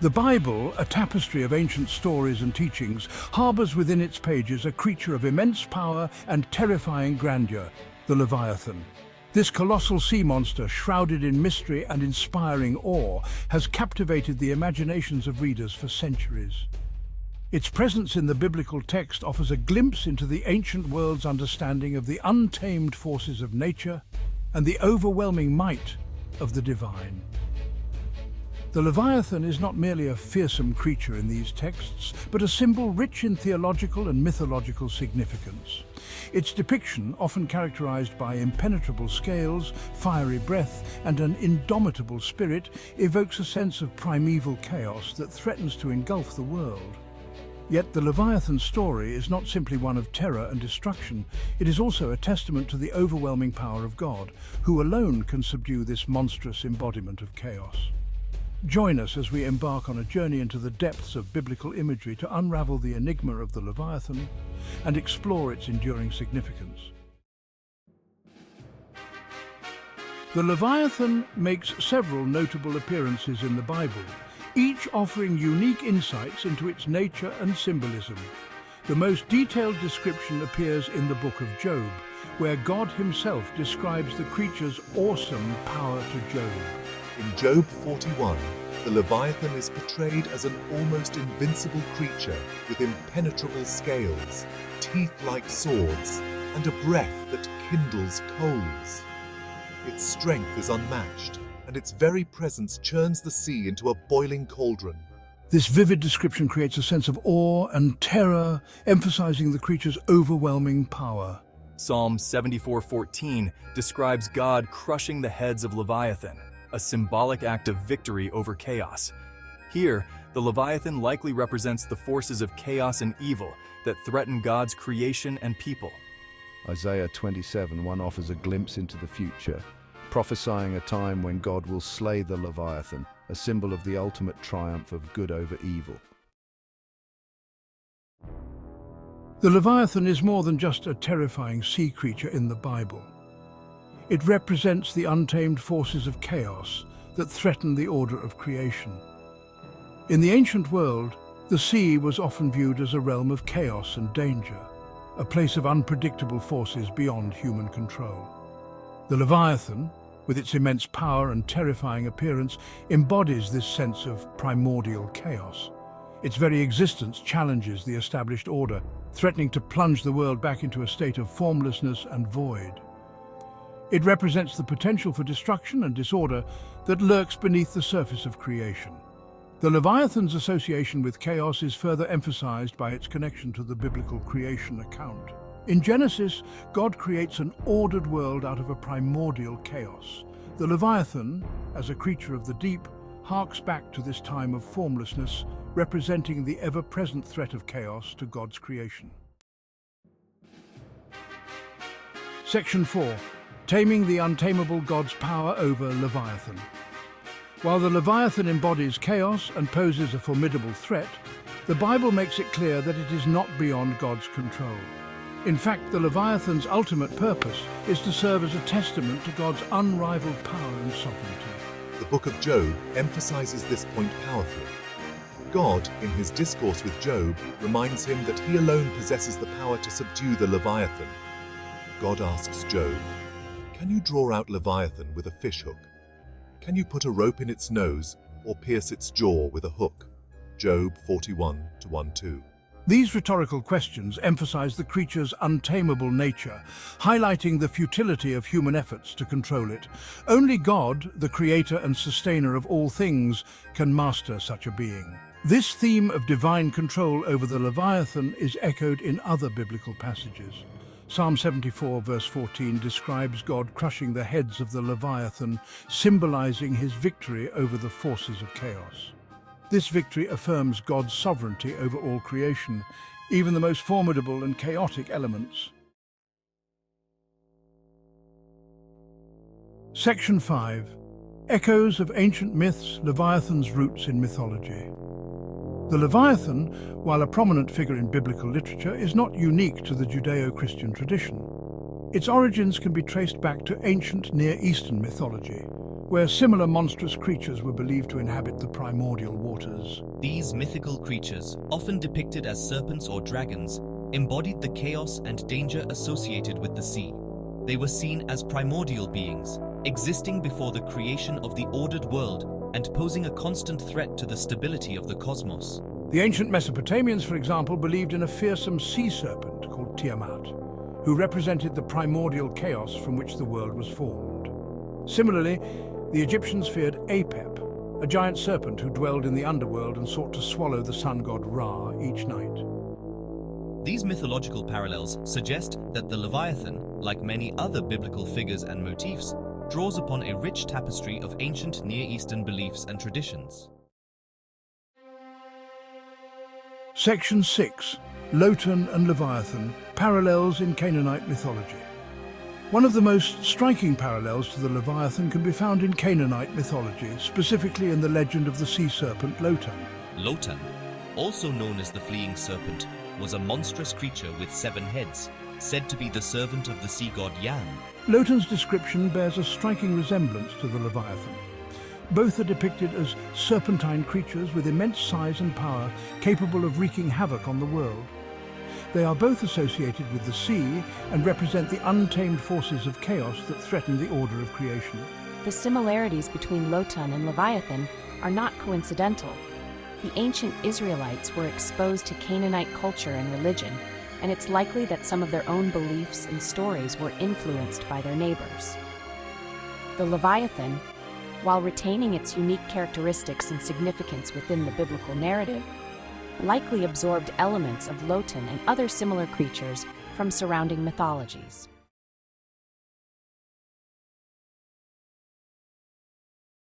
The Bible, a tapestry of ancient stories and teachings, harbors within its pages a creature of immense power and terrifying grandeur, the Leviathan. This colossal sea monster, shrouded in mystery and inspiring awe, has captivated the imaginations of readers for centuries. Its presence in the biblical text offers a glimpse into the ancient world's understanding of the untamed forces of nature and the overwhelming might of the divine. The Leviathan is not merely a fearsome creature in these texts, but a symbol rich in theological and mythological significance. Its depiction, often characterized by impenetrable scales, fiery breath, and an indomitable spirit, evokes a sense of primeval chaos that threatens to engulf the world. Yet the Leviathan story is not simply one of terror and destruction, it is also a testament to the overwhelming power of God, who alone can subdue this monstrous embodiment of chaos. Join us as we embark on a journey into the depths of biblical imagery to unravel the enigma of the Leviathan and explore its enduring significance. The Leviathan makes several notable appearances in the Bible, each offering unique insights into its nature and symbolism. The most detailed description appears in the book of Job, where God himself describes the creature's awesome power to Job. In Job 41, the Leviathan is portrayed as an almost invincible creature with impenetrable scales, teeth like swords, and a breath that kindles coals. Its strength is unmatched, and its very presence churns the sea into a boiling cauldron. This vivid description creates a sense of awe and terror, emphasizing the creature's overwhelming power. Psalm 74:14 describes God crushing the heads of Leviathan, a symbolic act of victory over chaos. Here, the Leviathan likely represents the forces of chaos and evil that threaten God's creation and people. Isaiah 27:1 offers a glimpse into the future, prophesying a time when God will slay the Leviathan, a symbol of the ultimate triumph of good over evil. The Leviathan is more than just a terrifying sea creature in the Bible. It represents the untamed forces of chaos that threaten the order of creation. In the ancient world, the sea was often viewed as a realm of chaos and danger, a place of unpredictable forces beyond human control. The Leviathan, with its immense power and terrifying appearance, embodies this sense of primordial chaos. Its very existence challenges the established order, threatening to plunge the world back into a state of formlessness and void. It represents the potential for destruction and disorder that lurks beneath the surface of creation. The Leviathan's association with chaos is further emphasized by its connection to the biblical creation account. In Genesis, God creates an ordered world out of a primordial chaos. The Leviathan, as a creature of the deep, harks back to this time of formlessness, representing the ever-present threat of chaos to God's creation. Section 4. Taming the untamable God's power over Leviathan. While the Leviathan embodies chaos and poses a formidable threat, the Bible makes it clear that it is not beyond God's control. In fact, the Leviathan's ultimate purpose is to serve as a testament to God's unrivaled power and sovereignty. The book of Job emphasizes this point powerfully. God, in his discourse with Job, reminds him that he alone possesses the power to subdue the Leviathan. God asks Job, "Can you draw out Leviathan with a fishhook? Can you put a rope in its nose or pierce its jaw with a hook?" Job 41:1-2. These rhetorical questions emphasize the creature's untamable nature, highlighting the futility of human efforts to control it. Only God, the creator and sustainer of all things, can master such a being. This theme of divine control over the Leviathan is echoed in other biblical passages. Psalm 74 verse 14 describes God crushing the heads of the Leviathan, symbolizing his victory over the forces of chaos. This victory affirms God's sovereignty over all creation, even the most formidable and chaotic elements. Section 5. Echoes of ancient myths, Leviathan's roots in mythology. The Leviathan, while a prominent figure in biblical literature, is not unique to the Judeo-Christian tradition. Its origins can be traced back to ancient Near Eastern mythology, where similar monstrous creatures were believed to inhabit the primordial waters. These mythical creatures, often depicted as serpents or dragons, embodied the chaos and danger associated with the sea. They were seen as primordial beings, existing before the creation of the ordered world and posing a constant threat to the stability of the cosmos. The ancient Mesopotamians, for example, believed in a fearsome sea serpent called Tiamat, who represented the primordial chaos from which the world was formed. Similarly, the Egyptians feared Apep, a giant serpent who dwelled in the underworld and sought to swallow the sun god Ra each night. These mythological parallels suggest that the Leviathan, like many other biblical figures and motifs, draws upon a rich tapestry of ancient Near Eastern beliefs and traditions. Section 6. Lotan and Leviathan, Parallels in Canaanite Mythology. One of the most striking parallels to the Leviathan can be found in Canaanite mythology, specifically in the legend of the sea serpent Lotan. Lotan, also known as the fleeing serpent, was a monstrous creature with 7 heads, said to be the servant of the sea god Yan. Lotan's description bears a striking resemblance to the Leviathan. Both are depicted as serpentine creatures with immense size and power, capable of wreaking havoc on the world. They are both associated with the sea and represent the untamed forces of chaos that threaten the order of creation. The similarities between Lotan and Leviathan are not coincidental. The ancient Israelites were exposed to Canaanite culture and religion, and it's likely that some of their own beliefs and stories were influenced by their neighbors. The Leviathan, while retaining its unique characteristics and significance within the biblical narrative, likely absorbed elements of Lotan and other similar creatures from surrounding mythologies.